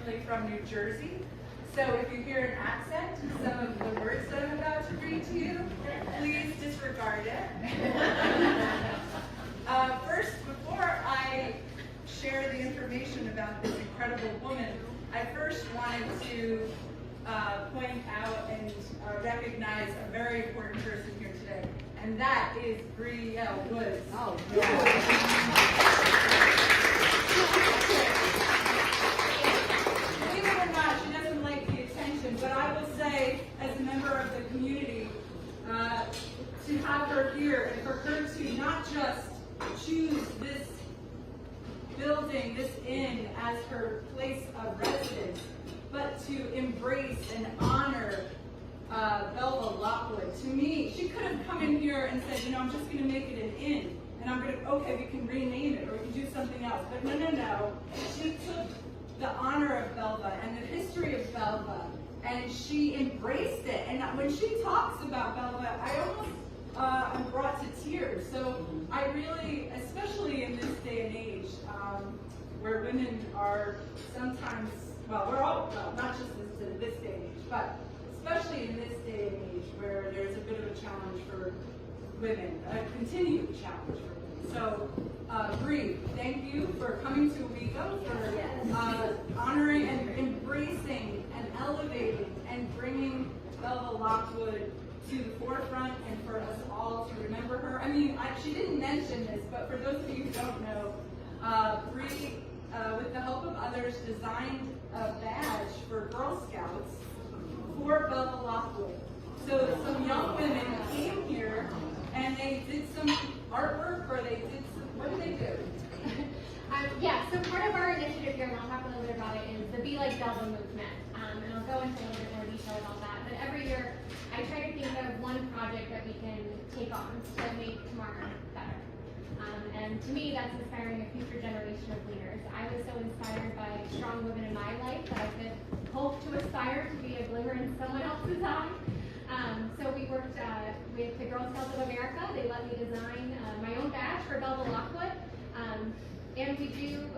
originally from New Jersey. So if you hear an accent to some of the words that I'm about to read to you, please disregard it. First, before I share the information about this incredible woman, I first wanted to point out and recognize a very important person here today, and that is Brie Woods. Oh, yeah. Believe it or not, she doesn't like the attention, but I will say, as a member of the community, to have her here and for her to not just choose this building, this inn, as her place of residence, but to embrace and honor Belva Lockwood. To me, she could have come in here and said, you know, I'm just going to make it an inn, and I'm going to, okay, we can rename it, or we can do something else. But no. She took the honor of Belva and the history of Belva, and she embraced it. And when she talks about Belva, I almost I'm brought to tears. So I really, especially in this day and age, where women are sometimes, well, not just this day and age, but especially in this day and age where there's a bit of a challenge for women, a continued challenge for women. So, Brie, thank you for coming to Owego, for honoring and embracing and elevating and bringing Belva Lockwood to the forefront, and for us all to remember her. I mean, she didn't mention this, but for those of you who don't know, Brie, with the help of others, designed a badge for Girl Scouts for Belva Lockwood. So some young women came here and they did some artwork, or they did some, what did they do? Yeah, so part of our initiative here, and I'll talk a little bit about it, is the Be Like Belva movement. And I'll go into a little bit more detail about that. But every year, I try to think of one project that we can take on to make tomorrow better. And to me, that's inspiring a future generation of leaders. I was so inspired by strong women in my life that I could hope to aspire to be a glimmer in someone else's eye. So we worked with the Girl Scouts of America. They let me design my own badge for Belva Lockwood. And we do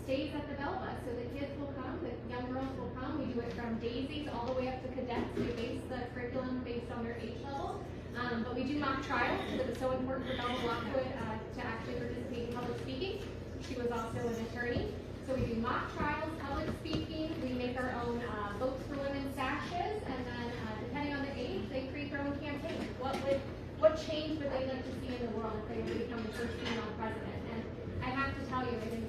stays at the Belva, so the kids will come, the young girls will come. We do it from daisies all the way up to cadets. We base the curriculum based on their age level. But we do mock trials because it's so important for Belva Lockwood to actually participate in public speaking. She was also an attorney. So we do mock trials, public speaking. We make our own votes for women sashes, and then depending on the age, they create their own campaign. What change would they like to see in the world if they would become the first female president? And I have to tell you, it is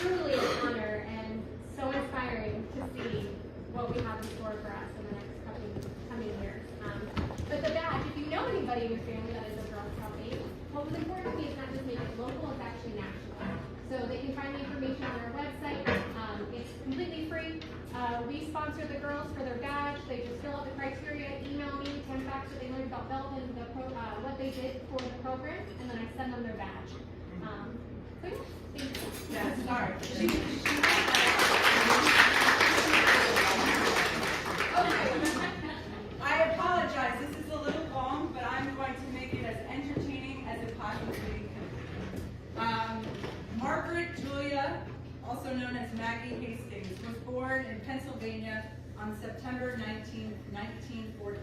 truly an honor and so inspiring to see what we have in store for us in the next coming years. But the badge, if you know anybody in your family that is a Girl Scout aide, what was important to me is not just make it local, it's actually national. So they can find the information on our website. It's completely free. We sponsor the girls for their badge. They just fill out the criteria, email me 10 facts that they learned about Belva and what they did for the program, and then I send them their badge. So yeah, thank you. Yeah, sorry. Okay. I apologize. This is a little long, but I'm going to make it as entertaining as it possibly can. Margaret Julia, also known as Maggie Hastings, was born in Pennsylvania on September 19, 1914,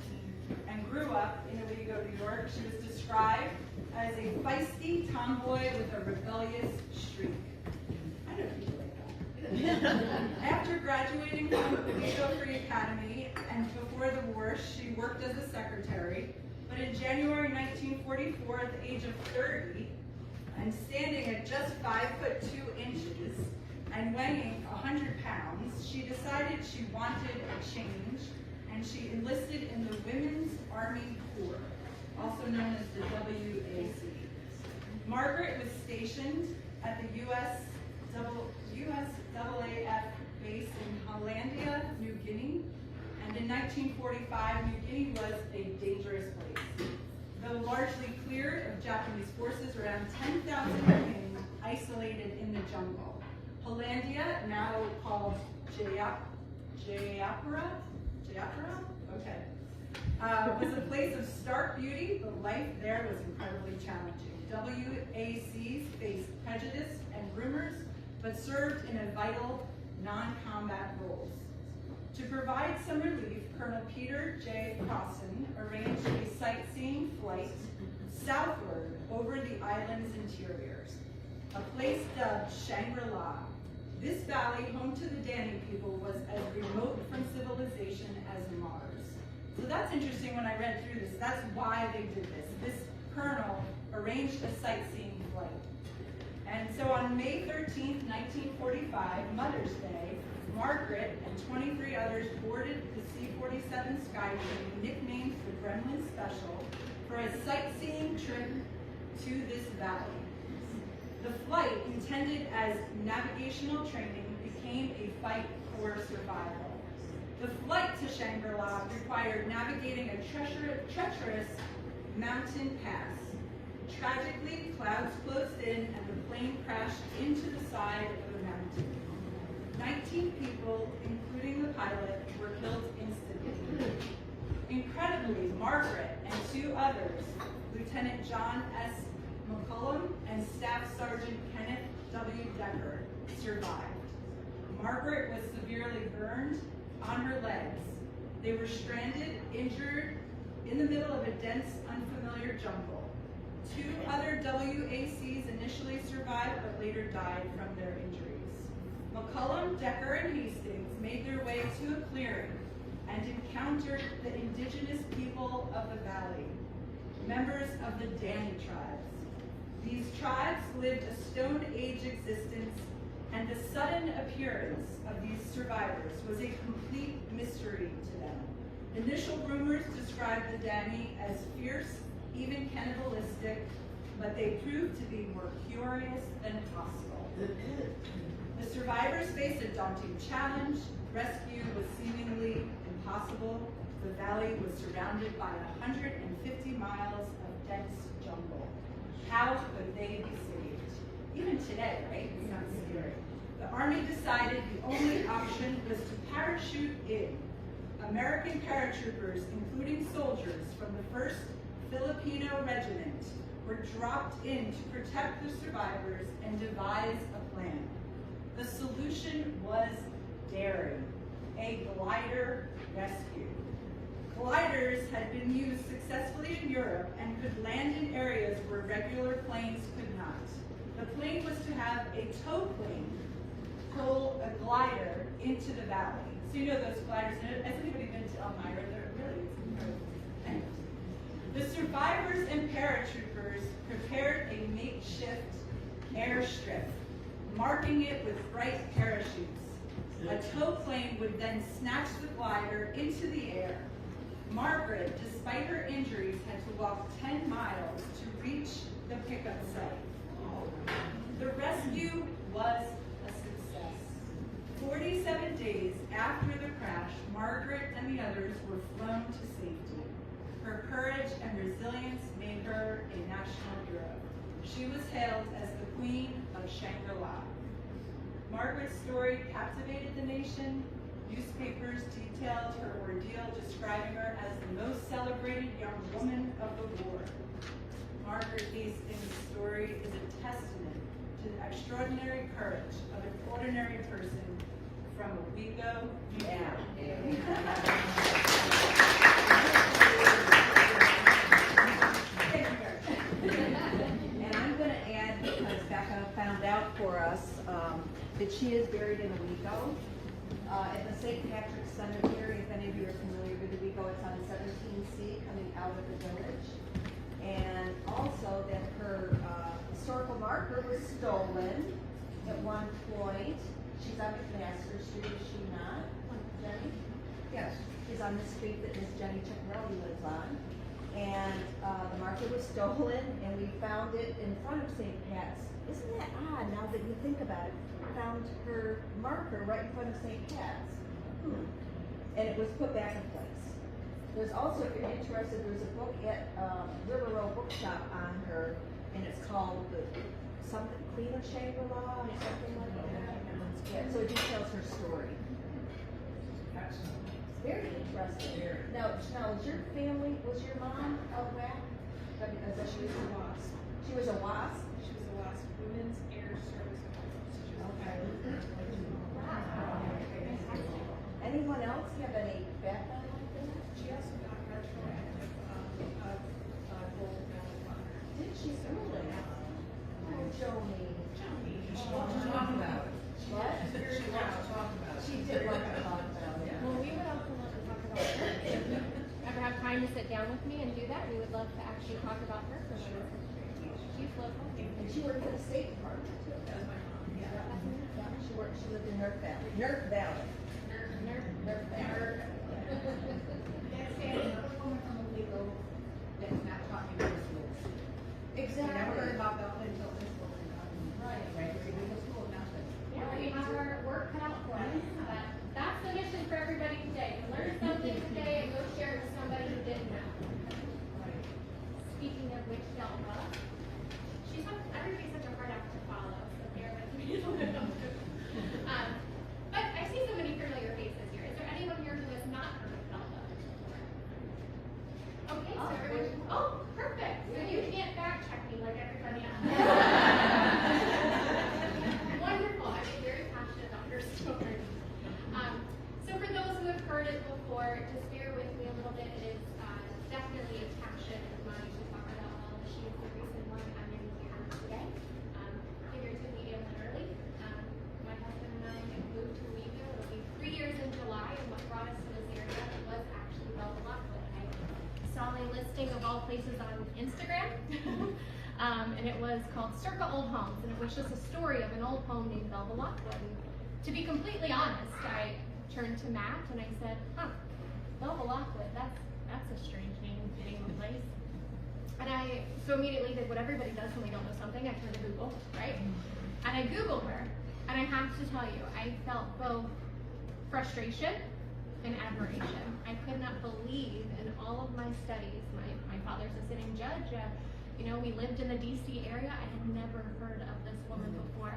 and grew up in Owego, New York. She was described as a feisty tomboy with a rebellious streak. I know people like that. After graduating from Owego Free Academy and before the war, she worked as a secretary. But in January 1944, at the age of 30, and standing at just 5'2" and weighing 100 pounds, she decided she wanted a change, and she enlisted in the Women's Army Corps, also known as the WAC. Margaret was stationed at the USAAF base in Hollandia, New Guinea, and in 1945, New Guinea was a dangerous place. Though largely cleared of Japanese forces, around 10,000 women isolated in the jungle. Hollandia, now called Jayapura? Okay. Was a place of stark beauty, but life there was incredibly challenging. WACs faced prejudice and rumors, but served in a vital non-combat roles. To provide some relief, Colonel Peter J. Crossan arranged a sightseeing flight southward over the island's interior, a place dubbed Shangri-La. This valley, home to the Dani people, was as remote from civilization as Mars. So that's interesting when I read through this. That's why they did this. This colonel arranged a sightseeing flight. And so on May 13th, 1945, Mother's Day, Margaret and 23 others boarded the C-47 Skytrain, nicknamed the Gremlin Special, for a sightseeing trip to this valley. The flight, intended as navigational training, became a fight for survival. The flight to Shangri-La required navigating a treacherous mountain pass. Tragically, clouds closed in and the plane crashed into the side of the mountain. 19 people, including the pilot, were killed instantly. Incredibly, Margaret and 2 others, Lieutenant John S. McCullum and Staff Sergeant Kenneth W. Decker, survived. Margaret was severely burned on her legs. They were stranded, injured, in the middle of a dense, unfamiliar jungle. 2 other WACs initially survived but later died from their injuries. McCullum, Decker, and Hastings made their way to a clearing and encountered the indigenous people of the valley, members of the Dani tribes. These tribes lived a Stone Age existence, and the sudden appearance of these survivors was a complete mystery to them. Initial rumors described the Dani as fierce, even cannibalistic, but they proved to be more curious than hostile. The survivors faced a daunting challenge. Rescue was seemingly impossible. The valley was surrounded by 150 miles of dense jungle. How could they be saved? Even today, right? It's not scary. The Army decided the only option was to parachute in. American paratroopers, including soldiers from the 1st Filipino Regiment, were dropped in to protect the survivors and devise a plan. The solution was daring, a glider rescue. Gliders had been used successfully in Europe and could land in areas where regular planes could not. The plan was to have a tow plane pull a glider into the valley. So you know those gliders, has anybody been to Elmira? They're really incredible. The survivors and paratroopers prepared a makeshift airstrip, marking it with bright parachutes. A tow plane would then snatch the glider into the air. Margaret, despite her injuries, had to walk 10 miles to reach the pickup site. The rescue was a success. 47 days after the crash, Margaret and the others were flown to safety. Her courage and resilience made her a national hero. She was hailed as the Queen of Shangri-La. Margaret's story captivated the nation. Newspapers detailed her ordeal, describing her as the most celebrated young woman of the war. Margaret Hastings' story is a testament to the extraordinary courage of an ordinary person from Owego, New York. And I'm going to add, because Becca found out for us, that she is buried in Owego. At the St. Patrick's Cemetery, if any of you are familiar with Owego, it's on 17C coming out of the village. And also that her historical marker was stolen at one point. She's on McMaster Street, is she not, Jenny? Yes, she's on the street that Miss Jenny Ciccarelli lives on. And the marker was stolen, and we found it in front of St. Pat's. Isn't that odd now that you think about it? Found her marker right in front of St. Pat's. And it was put back in place. There's also, if you're interested, there's a book at River Row Bookshop on her, and it's called something Queen of Shangri-La or something like that. Yeah, so it details her story. It's very interesting. Now, is your family, was your mom a WAC? She was a WASP. She was a WASP? She was a WASP, Women's Air Service. Anyone else have any background like that? She also got retroactive gold medal. Did she really? Oh, Joni. She wants to talk about it. What? She wants to talk about it. She did want to talk about it. Well, we would also love to talk about her. If you ever have time to sit down with me and do that, we would love to actually talk about her for women's history. She's local. And she worked for the State Department too. That was my mom, yeah. Yeah, she lived in Nerf Valley. Nerf Valley. Nerf Valley. That's it, another woman from Owego that's not talking about schools. Exactly. I never heard about Belva until this school. Right. Right, it's a good school, nothing. Yeah, we have our work cut out for us, but that's the mission for everybody today. To learn something today and go share it with somebody who didn't know. Speaking of which, Belva, everybody's such a hard act to follow, so bear with me. But I see so many familiar faces here. Is there anyone here who has not heard of Belva? Okay, so everyone, oh, perfect. So you can't fact check me like everybody else. Wonderful. I'm very passionate about your story. So for those who have heard it before, just bear with me a little bit. It is definitely a passion of mine to talk about Belva. She is the reason why I'm in here today. Figuratively and literally. My husband and I moved to Owego. It'll be 3 years in July, and what brought us to this area was actually Belva Lockwood. I saw a listing of all places on Instagram. And it was called Circa Old Homes, and it was just a story of an old home named Belva Lockwood. And to be completely honest, I turned to Matt and I said, Belva Lockwood, that's a strange name of a place. And I so immediately did what everybody does when they don't know something. I turned to Google, right? And I Googled her, and I have to tell you, I felt both frustration and admiration. I could not believe in all of my studies. My father's a sitting judge. We lived in the DC area. I had never heard of this woman before.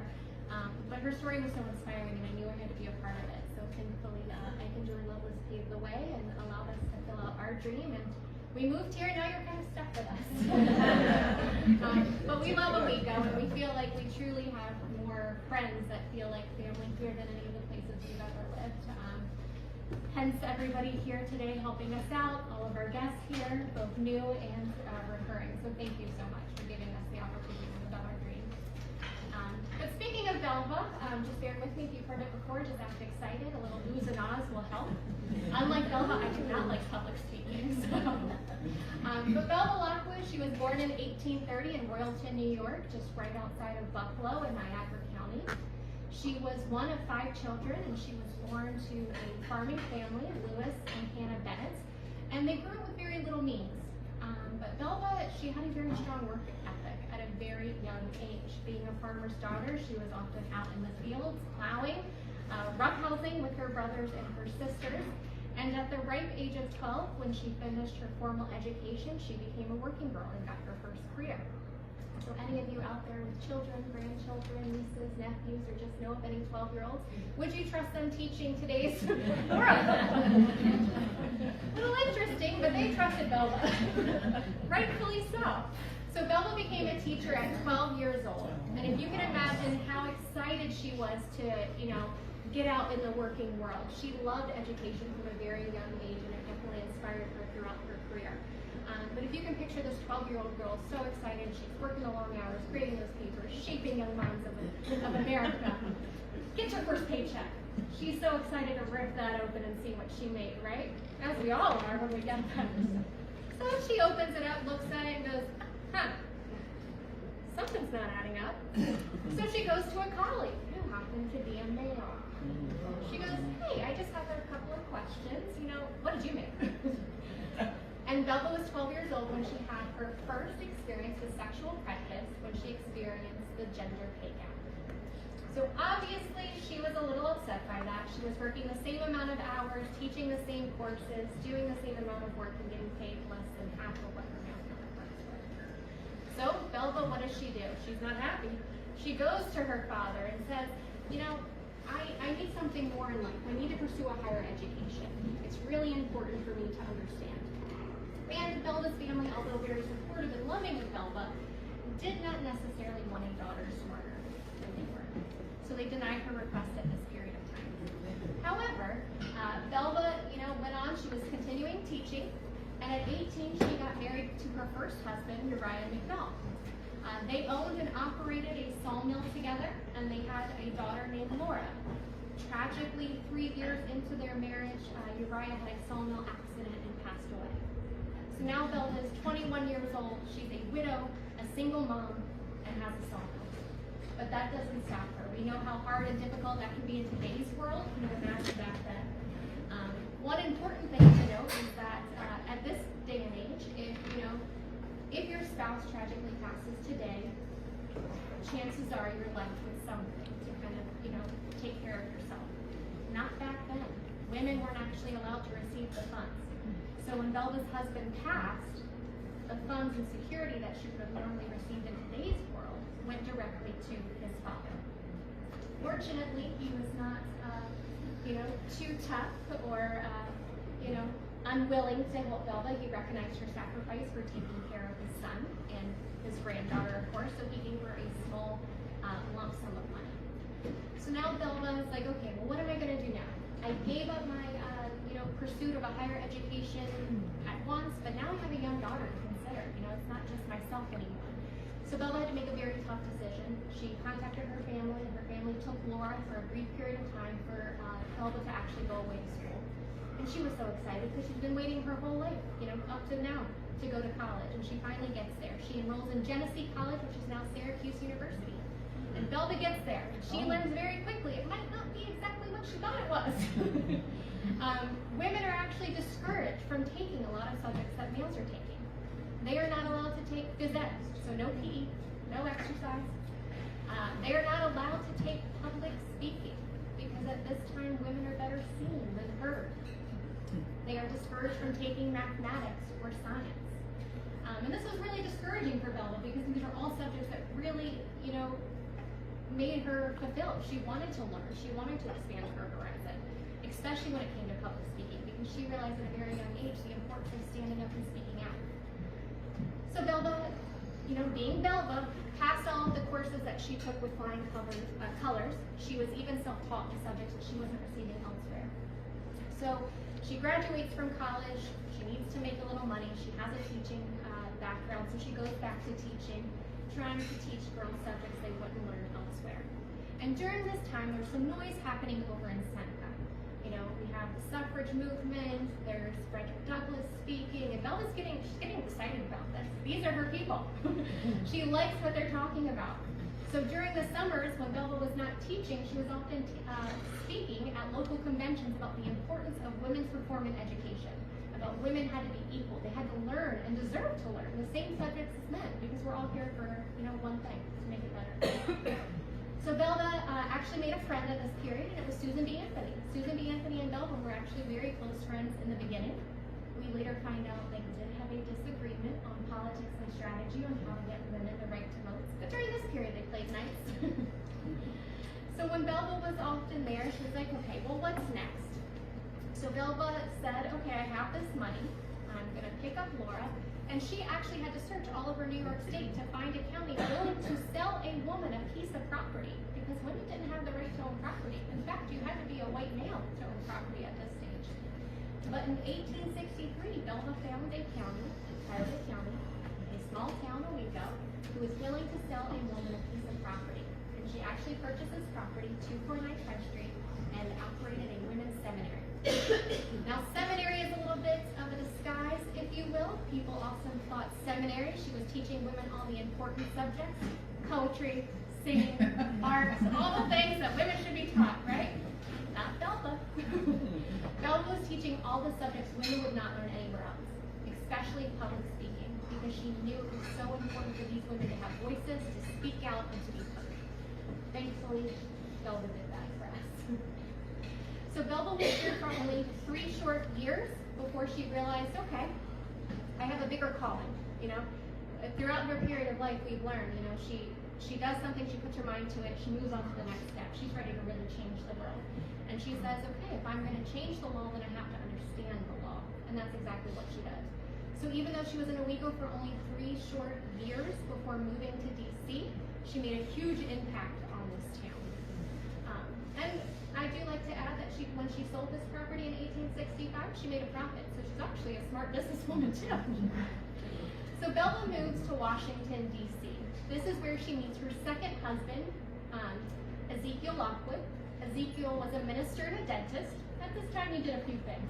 But her story was so inspiring, and I knew I had to be a part of it. So thankfully, I can join Loveless paved the way and allowed us to fill out our dream. And we moved here, and now you're kind of stuck with us. But we love Owego, and we feel like we truly have more friends that feel like family here than any of the places we've ever lived. Hence, everybody here today helping us out, all of our guests here, both new and recurring. So thank you so much for giving us the opportunity to live out our dreams. But speaking of Belva, just bear with me if you've heard it before, just act excited. A little oohs and ahs will help. Unlike Belva, I do not like public speaking. So. But Belva Lockwood, she was born in 1830 in Royalton, New York, just right outside of Buffalo in Niagara County. She was one of 5 children, and she was born to a farming family, Lewis and Hannah Bennett, and they grew up with very little means. But Belva, she had a very strong work ethic at a very young age. Being a farmer's daughter, she was often out in the fields, plowing, roughhousing with her brothers and her sisters. And at the ripe age of 12, when she finished her formal education, she became a working girl and got her first career. So any of you out there with children, grandchildren, nieces, nephews, or just know of any 12-year-olds, would you trust them teaching today's world? A little interesting, but they trusted Belva. Rightfully so. So Belva became a teacher at 12 years old. And if you can imagine how excited she was to, get out in the working world. She loved education from a very young age, and it definitely inspired her throughout her career. But if you can picture this 12-year-old girl so excited, she's working the long hours, creating those papers, shaping young minds of America, gets her first paycheck. She's so excited to rip that open and see what she made, right? As we all are when we get that. So she opens it up, looks at it, and goes, something's not adding up. So she goes to a colleague who happened to be a male. She goes, hey, I just have a couple of questions. What did you make? And Belva was 12 years old when she had her first experience with sexual prejudice, when she experienced the gender pay gap. So obviously she was a little upset by that. She was working the same amount of hours, teaching the same courses, doing the same amount of work, and getting paid less than half of what her male counterparts were. So Belva, what does she do? She's not happy. She goes to her father and says, I need something more in life. I need to pursue a higher education. It's really important for me to understand. And Belva's family, although very supportive and loving of Belva, did not necessarily want a daughter smarter than they were. So they denied her request at this period of time. However, Belva, went on. She was continuing teaching, and at 18, she got married to her first husband, Uriah McDowell. They owned and operated a sawmill together, and they had a daughter named Laura. Tragically, 3 years into their marriage, Uriah had a sawmill accident and passed away. So now Belva is 21 years old. She's a widow, a single mom, and has a sawmill. But that doesn't stop her. We know how hard and difficult that can be in today's world. You can imagine back then. One important thing to note is that at this day and age, if your spouse tragically passes today, chances are you're left with something to kind of, take care of yourself. Not back then. Women weren't actually allowed to receive the funds. So when Belva's husband passed, the funds and security that she would have normally received in today's world went directly to his father. Fortunately, he was not, too tough or, unwilling to help Belva. He recognized her sacrifice for taking care of his son and his granddaughter, of course, so he gave her a small lump sum of money. So now Belva is like, okay, well, what am I going to do now? I gave up my, pursuit of a higher education at once, but now I have a young daughter to consider. It's not just myself anymore. So Belva had to make a very tough decision. She contacted her family, and her family took Laura for a brief period of time for Belva to actually go away to school. And she was so excited because she's been waiting her whole life, up to now, to go to college. And she finally gets there. She enrolls in Genesee College, which is now Syracuse University. And Belva gets there, and she learns very quickly it might not be exactly what she thought it was. Women are actually discouraged from taking a lot of subjects that males are taking. They are not allowed to take phys ed, so no PE, no exercise. They are not allowed to take public speaking because at this time women are better seen than heard. They are discouraged from taking mathematics or science. And this was really discouraging for Belva because these are all subjects that really, made her fulfilled. She wanted to learn. She wanted to expand her horizon, especially when it came to public speaking, because she realized at a very young age the importance of standing up and speaking out. So Belva, being Belva, passed all of the courses that she took with flying colors. She was even self-taught in subjects that she wasn't receiving elsewhere. So she graduates from college. She needs to make a little money. She has a teaching background, so she goes back to teaching, trying to teach girls subjects they wouldn't learn elsewhere. And during this time, there's some noise happening over in Seneca. We have the suffrage movement, there's Frederick Douglass speaking, and Belva's she's getting excited about this. These are her people. She likes what they're talking about. So during the summers, when Belva was not teaching, she was often speaking at local conventions about the importance of women's reform in education, about women had to be equal. They had to learn and deserve to learn the same subjects as men, because we're all here for, one thing, to make it better. So Belva actually made a friend at this period, and it was Susan B. Anthony. Susan B. Anthony and Belva were actually very close friends in the beginning. We later find out they did have a disagreement on politics and strategy on how to get women the right to vote. But during this period, they played nice. So when Belva was often there, she was like, okay, well, what's next? So Belva said, okay, I have this money. I'm going to pick up Laura. And she actually had to search all over New York State to find a county willing to sell a woman a piece of property, because women didn't have the right to own property. In fact, you had to be a white male to own property at this stage. But in 1863, Belva found a county, Tioga County, a small town, Owego, who was willing to sell a woman a piece of property. And she actually purchased this property, 249 French Street, and operated a women's seminary. Now, seminary is a little bit of a disguise, if you will. People often thought seminary, she was teaching women all the important subjects, poetry, singing, arts, all the things that women should be taught, right? Not Belva. Belva was teaching all the subjects women would not learn anywhere else, especially public speaking, because she knew it was so important for these women to have voices, to speak out, and to be heard. Thankfully, Belva did that for us. So Belva was here for only 3 short years before she realized, okay, I have a bigger calling. Throughout her period of life, we've learned, she does something, she puts her mind to it, she moves on to the next step. She's ready to really change the world. And she says, okay, if I'm going to change the law, then I have to understand the law. And that's exactly what she does. So even though she was in Owego for only 3 short years before moving to DC, she made a huge impact on this town. And I do like to add that when she sold this property in 1865, she made a profit. So she's actually a smart businesswoman too. So Belva moves to Washington, D.C. This is where she meets her second husband, Ezekiel Lockwood. Ezekiel was a minister and a dentist. At this time, he did a few things.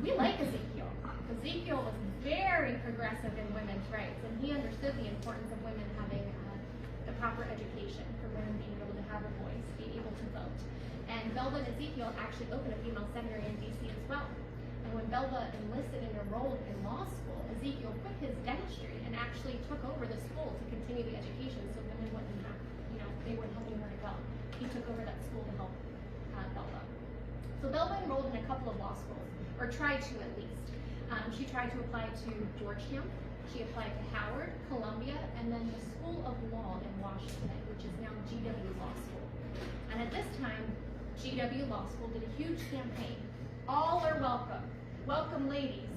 We like Ezekiel. Ezekiel was very progressive in women's rights, and he understood the importance of women having the proper education, for women being able to have a voice, being able to vote. And Belva and Ezekiel actually opened a female seminary in D.C. as well. And when Belva enlisted and enrolled in law school, Ezekiel quit his dentistry and actually took over the school to continue the education so women wouldn't have, they wouldn't have anywhere to go. He took over that school to help Belva. So Belva enrolled in a couple of law schools, or tried to at least. She tried to apply to Georgetown. She applied to Howard, Columbia, and then the School of Law in Washington, which is now GW Law School. And at this time, GW Law School did a huge campaign. All are welcome. Welcome, ladies.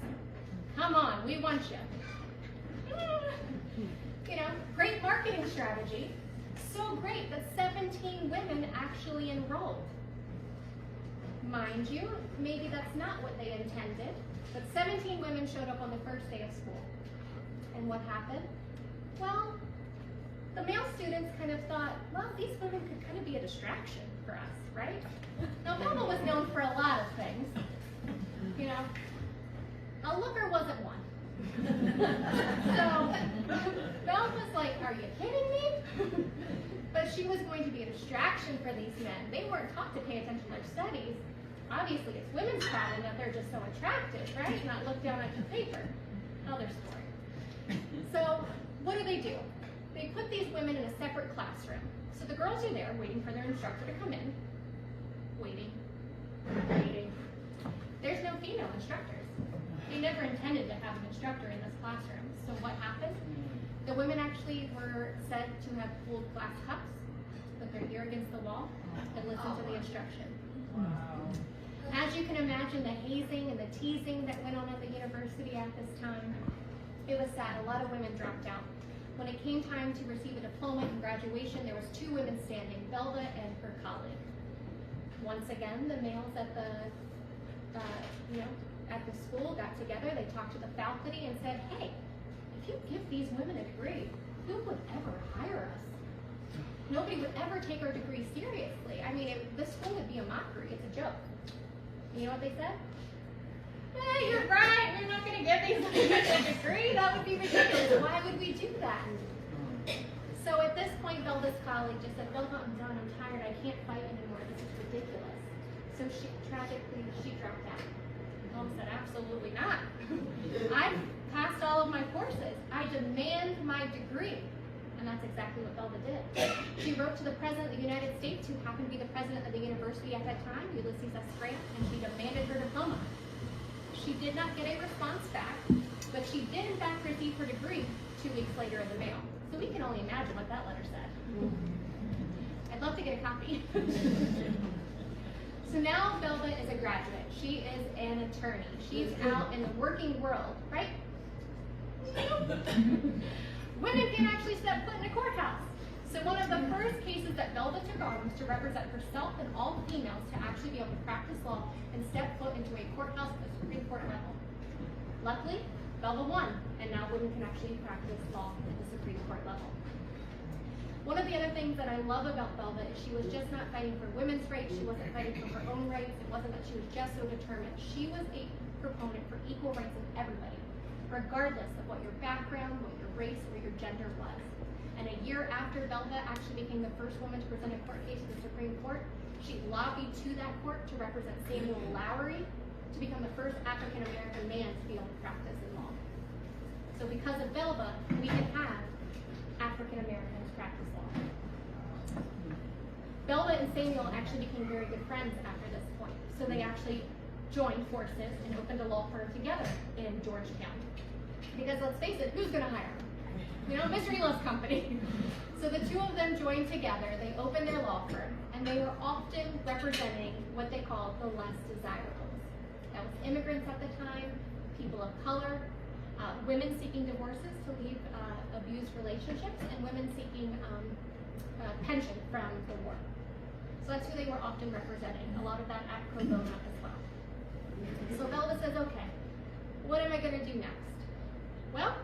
Come on, we want you. Great marketing strategy. So great that 17 women actually enrolled. Mind you, maybe that's not what they intended, but 17 women showed up on the first day of school. And what happened? Well, the male students kind of thought, well, these women could kind of be a distraction for us, right? Now, Belva was known for a lot of things. A looker wasn't one. So, Belva's like, are you kidding me? But she was going to be a distraction for these men. They weren't taught to pay attention to their studies. Obviously, it's women's problem that they're just so attractive, right? Not look down at your paper. Another story. So, what do? They put these women in a separate classroom. So the girls are there waiting for their instructor to come in. Waiting. There's no female instructors. They never intended to have an instructor in this classroom. So what happened? The women actually were said to have pulled glass cups, put their ear against the wall, and listened to the instruction. Wow. As you can imagine, the hazing and the teasing that went on at the university at this time, it was sad. A lot of women dropped out. When it came time to receive a diploma and graduation, there was 2 women standing, Belva and her colleague. Once again, the males at the school got together. They talked to the faculty and said, "Hey, if you give these women a degree, who would ever hire us? Nobody would ever take our degree seriously. I mean, this school would be a mockery. It's a joke." You know what they said? "Hey, you're right. We're not going to give these women a degree. That would be ridiculous. Why would we do that?" So at this point, Belva's colleague just said, "Belva, I'm done. I'm tired. I can't fight anymore. This is ridiculous." So she dropped out. Belva said, "Absolutely not. I've passed all of my courses. I demand my degree." And that's exactly what Belva did. She wrote to the President of the United States, who happened to be the president of the university at that time, Ulysses S. Grant, and she demanded her diploma. She did not get a response back, but she did in fact receive her degree 2 weeks later in the mail. So we can only imagine what that letter said. I'd love to get a copy. So now Belva is a graduate. She is an attorney. She's out in the working world, right? Women can't actually step foot in a courthouse. So one of the first cases that Belva took on was to represent herself and all females to actually be able to practice law and step foot into a courthouse at the Supreme Court level. Luckily, Belva won, and now women can actually practice law at the Supreme Court level. One of the other things that I love about Belva is she was just not fighting for women's rights. She wasn't fighting for her own rights. It wasn't that she was just so determined. She was a proponent for equal rights of everybody, regardless of what your background, what your race, or your gender was. And a year after Belva actually became the first woman to present a court case to the Supreme Court, she lobbied to that court to represent Samuel Lowery to become the first African-American man to be able to practice in law. So because of Belva, we can have African-Americans practice law. Belva and Samuel actually became very good friends after this point. So they actually joined forces and opened a law firm together in Georgetown. Because let's face it, who's going to hire them? Mystery loves company. So the 2 of them joined together, they opened their law firm, and they were often representing what they called the less desirables. That was immigrants at the time, people of color, women seeking divorces to leave abused relationships, and women seeking pension from the war. So that's who they were often representing. A lot of that at Pro Bono as well. So Belva says, okay, what am I going to do next? Well,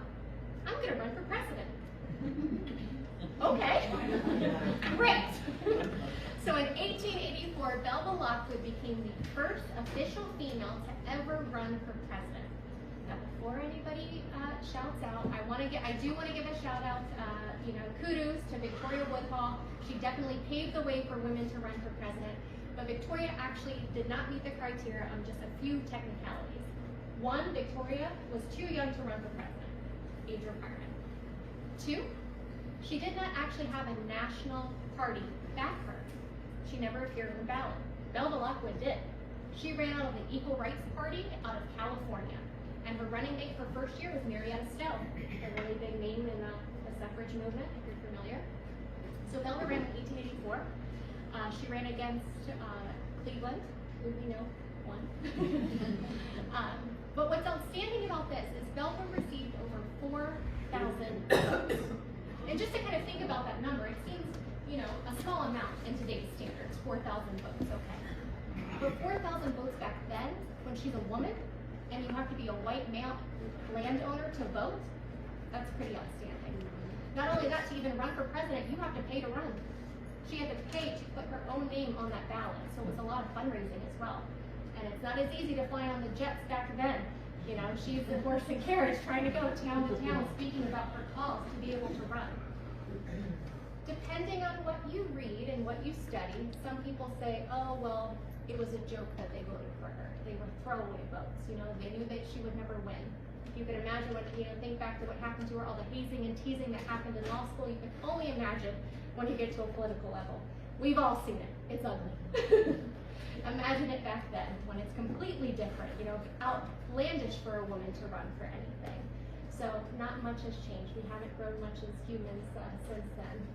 I'm going to run for president. Okay, great. So in 1884, Belva Lockwood became the first official female to ever run for president. Now, before anybody shouts out, I do want to give a shout out, kudos to Victoria Woodhull. She definitely paved the way for women to run for president. But Victoria actually did not meet the criteria on just a few technicalities. One, Victoria was too young to run for president, age requirement. Two, she did not actually have a national party back her. She never appeared on the ballot. Belva Lockwood did. She ran out of the Equal Rights Party out of California. And her running mate for first year was Marietta Stone, a really big name in the suffrage movement, if you're familiar. So Belva ran in 1884. She ran against Cleveland, who we know won. But what's outstanding about this is Belva received over 4,000 votes. And just to kind of think about that number, it seems, a small amount in today's standards, 4,000 votes, okay. But 4,000 votes back then, when she's a woman, and you have to be a white male landowner to vote, that's pretty outstanding. Not only that, to even run for president, you have to pay to run. She had to pay to put her own name on that ballot, so it was a lot of fundraising as well. And it's not as easy to fly on the jets back then. She's the horse and carriage trying to go town to town speaking about her cause to be able to run. Depending on what you read and what you study, some people say, oh, well, it was a joke that they voted for her. They were throwaway votes. They knew that she would never win. If you could imagine think back to what happened to her, all the hazing and teasing that happened in law school, you can only imagine when you get to a political level. We've all seen it. It's ugly. Imagine it back then, when it's completely different, outlandish for a woman to run for anything. So not much has changed. We haven't grown much as humans since then.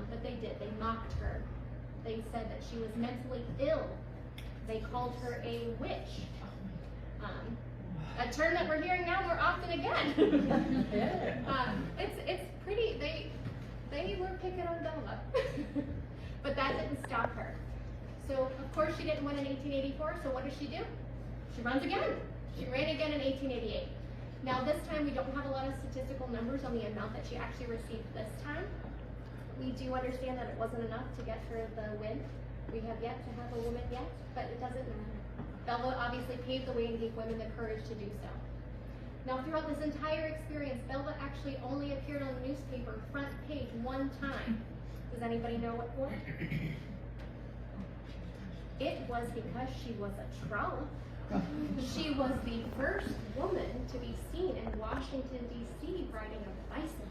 But they did. They mocked her. They said that she was mentally ill. They called her a witch. A term that we're hearing now more often again. It's pretty, they were picking on Belva. But that didn't stop her. So, of course, she didn't win in 1884, so what does she do? She runs again. She ran again in 1888. Now, this time, we don't have a lot of statistical numbers on the amount that she actually received this time. We do understand that it wasn't enough to get her the win. We have yet to have a woman yet, but it doesn't matter. Belva obviously paved the way and gave women the courage to do so. Now, throughout this entire experience, Belva actually only appeared on the newspaper front page one time. Does anybody know what for? It was because she was a trollop. She was the first woman to be seen in Washington, D.C. riding a bicycle.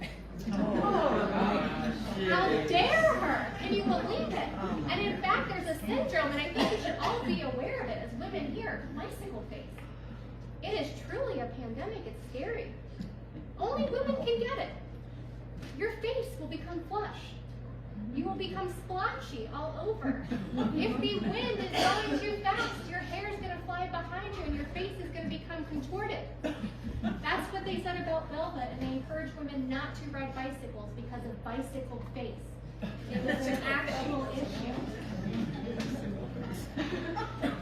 How dare her? Can you believe it? And in fact, there's a syndrome, and I think we should all be aware of it as women here, bicycle face. It is truly a pandemic. It's scary. Only women can get it. Your face will become flush. You will become splotchy all over. If the wind is going too fast, your hair is going to fly behind you and your face is going to become contorted. That's what they said about Belva, and they encouraged women not to ride bicycles because of bicycle face. It was an actual issue.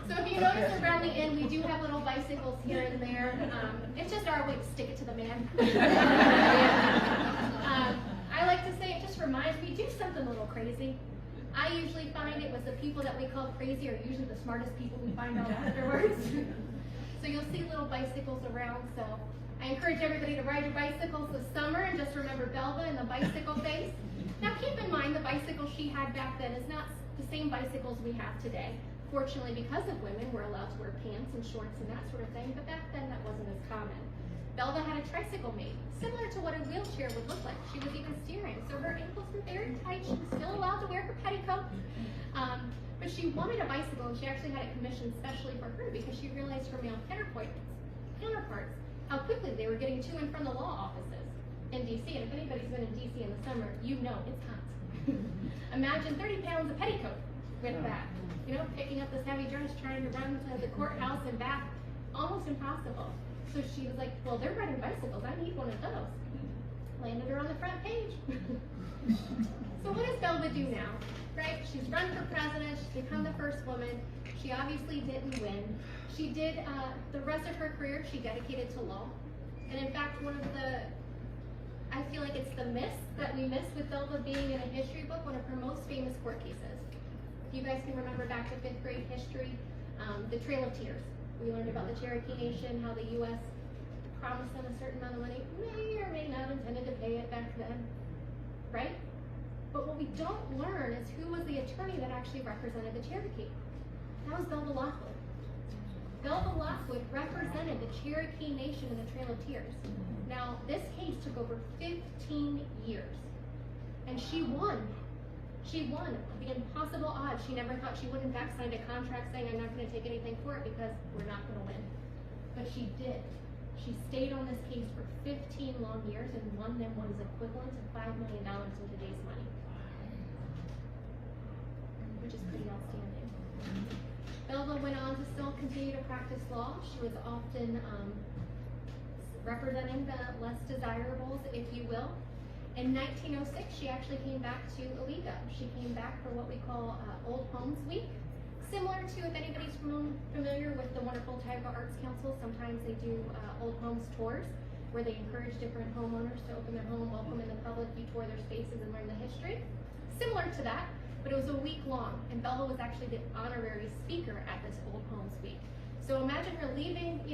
So if you notice around the inn, we do have little bicycles here and there. It's just our way to stick it to the man. I like to say it just reminds me, do something a little crazy. I usually find it was the people that we call crazy are usually the smartest people we find out afterwards. So you'll see little bicycles around. So I encourage everybody to ride your bicycles this summer, and just remember Belva and the bicycle face. Now keep in mind the bicycle she had back then is not the same bicycles we have today. Fortunately, because of women, we're allowed to wear pants and shorts and that sort of thing, but back then that wasn't as common. Belva had a tricycle made, similar to what a wheelchair would look like. She was even steering, so her ankles were very tight. She was still allowed to wear her petticoat, but she wanted a bicycle, and she actually had it commissioned specially for her because she realized her male counterparts, how quickly they were getting to and from the law offices in D.C. And if anybody's been in D.C. in the summer, you know it's hot. Imagine 30 pounds of petticoat with that. Picking up this heavy dress, trying to run to the courthouse and back, almost impossible. So she was like, well, they're riding bicycles. I need one of those. Landed her on the front page. So what does Belva do now? Right? She's run for president. She's become the first woman. She obviously didn't win. She did the rest of her career. She dedicated to law. And in fact, I feel like it's the myths that we miss with Belva being in a history book, one of her most famous court cases. If you guys can remember back to 5th grade history, the Trail of Tears. We learned about the Cherokee Nation, how the U.S. promised them a certain amount of money, may or may not intended to pay it back then, right? But what we don't learn is who was the attorney that actually represented the Cherokee. That was Belva Lockwood. Belva Lockwood represented the Cherokee Nation in the Trail of Tears. Now, this case took over 15 years, and she won. She won the impossible odds. She never thought she would. In fact, signed a contract saying, I'm not going to take anything for it because we're not going to win. But she did. She stayed on this case for 15 long years and won them what is equivalent to $5 million in today's money, which is pretty outstanding. Belva went on to still continue to practice law. She was often representing the less desirables, if you will. In 1906, she actually came back to Owego. She came back for what we call Old Homes Week. Similar to, if anybody's familiar with the wonderful Tioga Arts Council, sometimes they do old homes tours where they encourage different homeowners to open their home, welcome in the public, you tour their spaces and learn the history. Similar to that, but it was a week long, and Belva was actually the honorary speaker at this Old Homes Week. So imagine her leaving,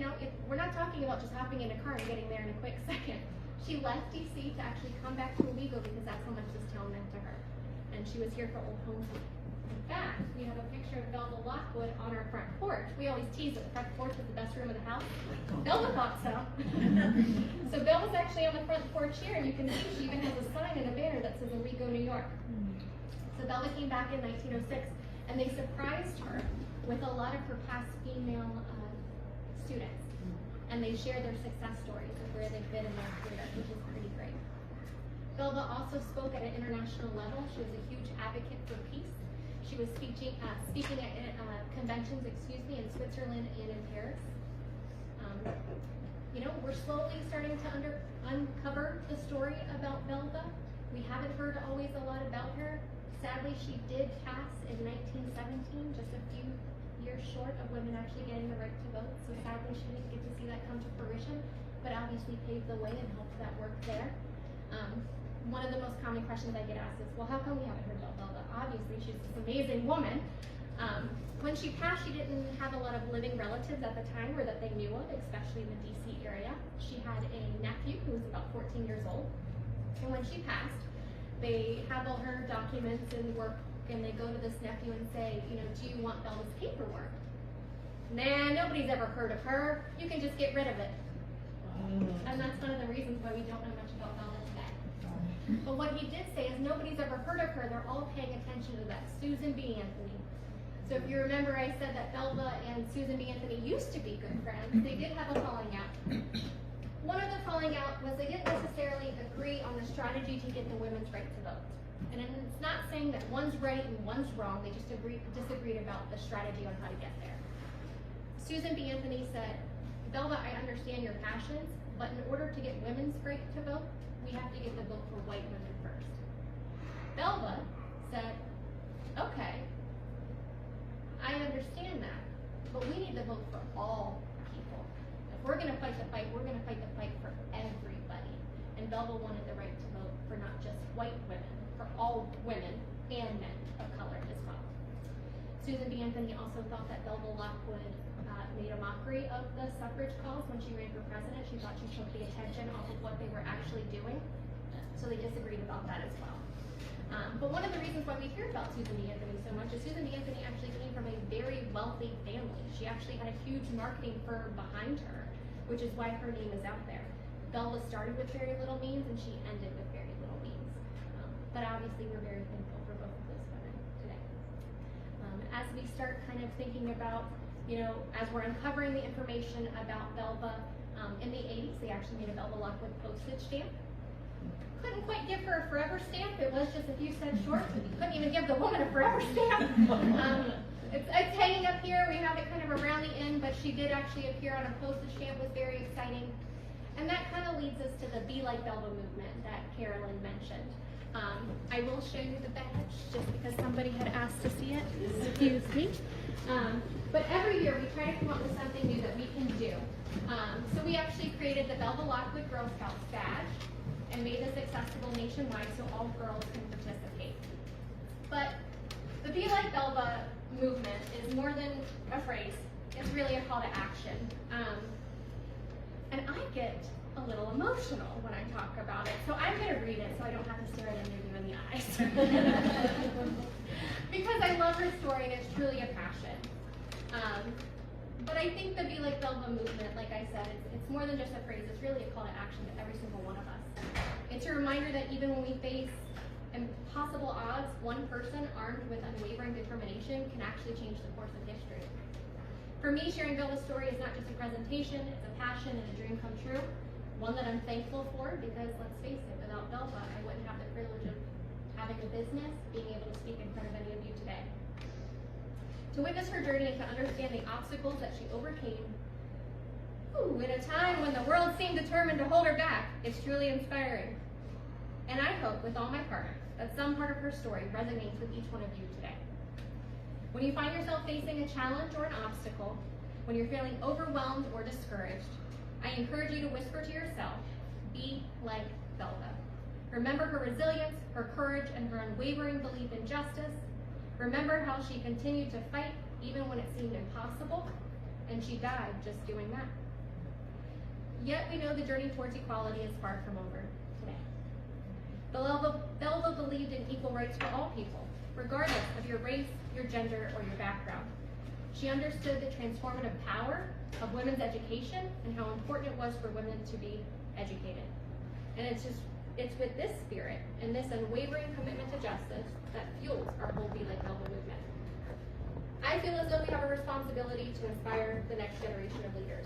we're not talking about just hopping in a car and getting there in a quick second. She left DC to actually come back to Owego because that's how much this town meant to her. And she was here for Old Homes Week. In fact, we have a picture of Belva Lockwood on our front porch. We always tease that the front porch is the best room of the house. Belva thought so. So Belva's actually on the front porch here, and you can see she even has a sign and a banner that says Owego, New York. So Belva came back in 1906, and they surprised her with a lot of her past female students. And they shared their success stories of where they've been in their career, which is pretty great. Belva also spoke at an international level. She was a huge advocate for peace. She was speaking at conventions, in Switzerland and in Paris. We're slowly starting to uncover the story about Belva. We haven't heard always a lot about her. Sadly, she did pass in 1917, just a few years short of women actually getting the right to vote. So sadly, she didn't get to see that come to fruition, but obviously paved the way and helped that work there. One of the most common questions I get asked is, well, how come we haven't heard about Belva? Obviously, she's this amazing woman. When she passed, she didn't have a lot of living relatives at the time or that they knew of, especially in the DC area. She had a nephew who was about 14 years old. And when she passed, they have all her documents and work, and they go to this nephew and say, do you want Belva's paperwork? Nah, nobody's ever heard of her. You can just get rid of it. And that's one of the reasons why we don't know much about Belva today. But what he did say is nobody's ever heard of her. They're all paying attention to that Susan B. Anthony. So if you remember, I said that Belva and Susan B. Anthony used to be good friends. They did have a falling out. One of the falling out was they didn't necessarily agree on the strategy to get the women's right to vote. And it's not saying that one's right and one's wrong. They just disagreed about the strategy on how to get there. Susan B. Anthony said, Belva, I understand your passions, but in order to get women's right to vote, we have to get the vote for white women first. Belva said, okay, I understand that, but we need the vote for all people. If we're going to fight the fight, we're going to fight the fight for everybody. And Belva wanted the right to vote for not just white women, for all women and men of color as well. Susan B. Anthony also thought that Belva Lockwood made a mockery of the suffrage cause when she ran for president. She thought she took the attention off of what they were actually doing. So they disagreed about that as well. But one of the reasons why we hear about Susan B. Anthony so much is Susan B. Anthony actually came from a very wealthy family. She actually had a huge marketing firm behind her, which is why her name is out there. Belva started with very little means and she ended with very little means. But obviously we're very thankful for both of those women today. As we start kind of thinking about, as we're uncovering the information about Belva, in the 80s, they actually made a Belva Lockwood postage stamp. Couldn't quite give her a forever stamp. It was just a few cents short. Couldn't even give the woman a forever stamp. It's hanging up here. We have it kind of around the end, but she did actually appear on a postage stamp. It was very exciting. And that kind of leads us to the Be Like Belva movement that Carolyn mentioned. I will show you the badge just because somebody had asked to see it. Excuse me. But every year we try to come up with something new that we can do. So we actually created the Belva Lockwood Girl Scouts badge and made this accessible nationwide so all girls can participate. But the Be Like Belva movement is more than a phrase. It's really a call to action. And I get a little emotional when I talk about it. So I'm going to read it so I don't have to stare at any of you in the eyes. Because I love her story and it's truly a passion. But I think the Be Like Belva movement, like I said, it's more than just a phrase. It's really a call to action to every single one of us. It's a reminder that even when we face impossible odds, one person armed with unwavering determination can actually change the course of history. For me, sharing Belva's story is not just a presentation, it's a passion and a dream come true. One that I'm thankful for because, let's face it, without Belva, I wouldn't have the privilege of having a business, being able to speak in front of any of you today. To witness her journey and to understand the obstacles that she overcame, in a time when the world seemed determined to hold her back, it's truly inspiring. And I hope with all my heart that some part of her story resonates with each one of you today. When you find yourself facing a challenge or an obstacle, when you're feeling overwhelmed or discouraged, I encourage you to whisper to yourself, be like Belva. Remember her resilience, her courage, and her unwavering belief in justice. Remember how she continued to fight even when it seemed impossible, and she died just doing that. Yet we know the journey towards equality is far from over today. Belva believed in equal rights for all people, regardless of your race, your gender, or your background. She understood the transformative power of women's education and how important it was for women to be educated. And it's with this spirit and this unwavering commitment to justice that fuels our whole Be Like Belva movement. I feel as though we have a responsibility to inspire the next generation of leaders,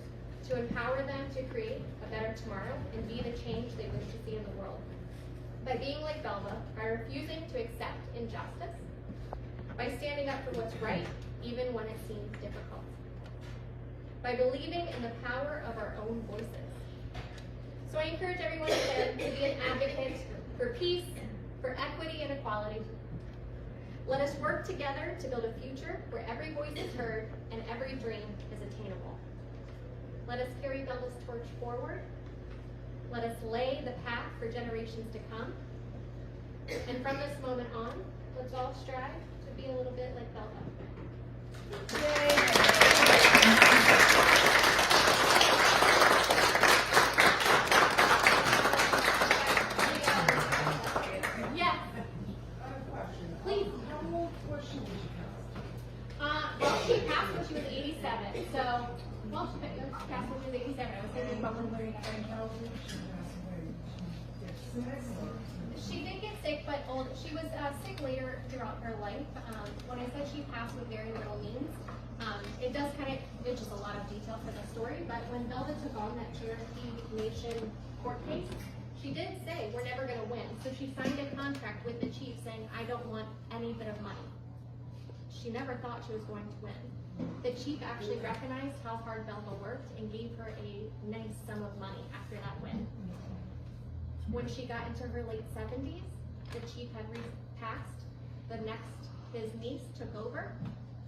to empower them to create a better tomorrow and be the change they wish to see in the world. By being like Belva, by refusing to accept injustice, by standing up for what's right, even when it seems difficult, by believing in the power of our own voices. So I encourage everyone to be an advocate for peace, for equity and equality. Let us work together to build a future where every voice is heard and every dream is attainable. Let us carry Belva's torch forward. Let us lay the path for generations to come. And from this moment on, let's all strive to be a little bit like Belva. Yes. I have a question. Please. How old was she when she passed? Well, she passed when she was 87. So, well, she passed when she was 87. I was thinking about when we were And how did she pass away? Did she get sick or? She did get sick, but she was sick later throughout her life. When I said she passed with very little means, it does it's just a lot of detail for the story, but when Belva took on that Cherokee Nation court case, she did say, we're never going to win. So she signed a contract with the chief saying, I don't want any bit of money. She never thought she was going to win. The chief actually recognized how hard Belva worked and gave her a nice sum of money after that win. When she got into her late 70s, the chief had passed. His niece took over,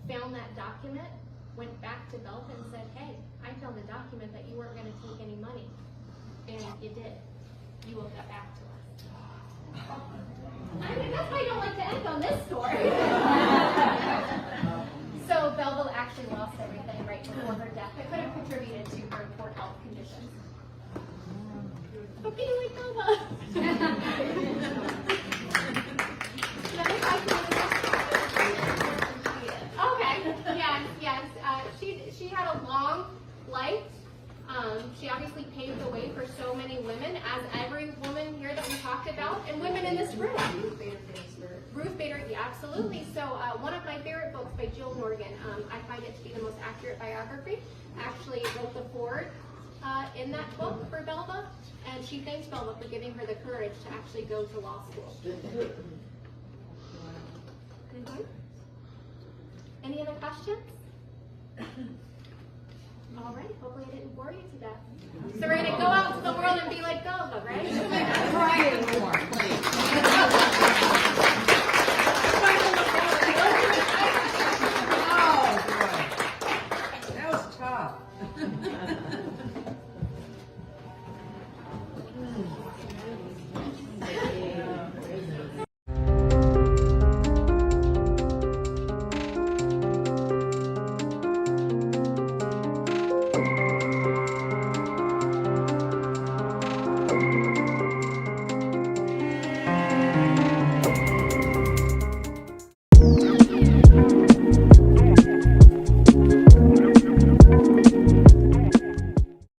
found that document, went back to Belva and said, hey, I found the document that you weren't going to take any money. And you did. You will get back to us. I mean, that's why I don't like to end on this story. So Belva actually lost everything right before her death. It could have contributed to her poor health conditions. But be like Belva. Okay, yes. She had a long life. She obviously paved the way for so many women, as every woman here that we talked about, and women in this room. Ruth Bader, yeah, absolutely. So one of my favorite books by Jill Morgan, I find it to be the most accurate biography, actually wrote the foreword in that book for Belva, and she thanks Belva for giving her the courage to actually go to law school. Mm-hmm. Any other questions? All right, hopefully I didn't bore you to death. So we're going to go out to the world and be like Belva, right? Try it more, please.